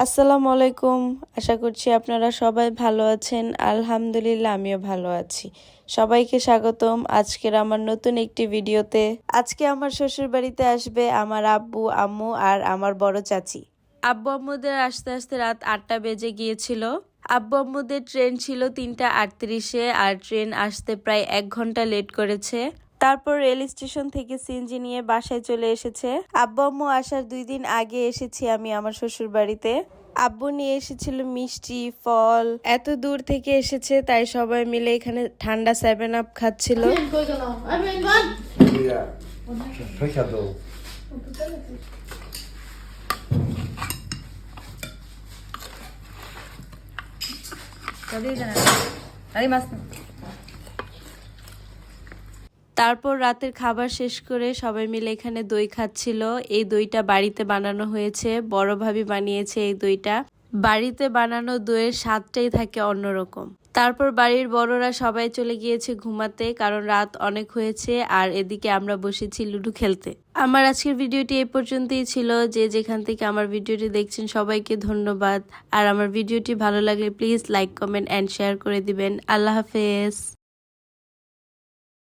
আসসালামু আলাইকুম। আশা করছি আপনারা সবাই ভালো আছেন। আলহামদুলিল্লাহ আমিও ভালো আছি। সবাইকে স্বাগতম আজকের আমার নতুন একটি ভিডিওতে। আজকে আমার শ্বশুর বাড়িতে আসবে আমার আব্বু, আম্মু আর আমার বড় চাচি। আব্বু আম্মুদের আসতে আসতে রাত 8টা বেজে গিয়েছিল। আব্বু আম্মুদের ট্রেন ছিল 3:38-এ আর ট্রেন আসতে প্রায় 1 ঘন্টা লেট করেছে। তারপর রেল স্টেশন থেকে সিএনজি নিয়ে বাসায় চলে এসেছে। আব্বু আম্মু আসার 2 দিন আগে এসেছি আমি আমার শ্বশুর বাড়িতে। আব্বু নিয়ে এসেছিল মিষ্টি, ফল। এত দূর থেকে এসেছে তাই সবাই মিলে এখানে ঠান্ডা 7 আপ খাচ্ছিল। Ja, Frechado. তারপর রাতের খাবার শেষ করে সবাই মিলে এখানে দই খাচ্ছিল। এই দইটা বাড়িতে বানানো হয়েছে, বড় ভাবি বানিয়েছে এই দইটা। বাড়িতে বানানো দইয়ের স্বাদটাই থাকে অন্যরকম। তারপর বাড়ির বড়রা সবাই চলে গিয়েছে ঘুমাতে, কারণ রাত অনেক হয়েছে আর এদিকে আমরা বসেছি লুডো খেলতে। আমার আজকের ভিডিওটি এই পর্যন্তই ছিল। যে যেখান থেকে আমার ভিডিওটি দেখছেন সবাইকে ধন্যবাদ। আর আমার ভিডিওটি ভালো লাগলে please like, comment and share করে দিবেন। আল্লাহ হাফেজ।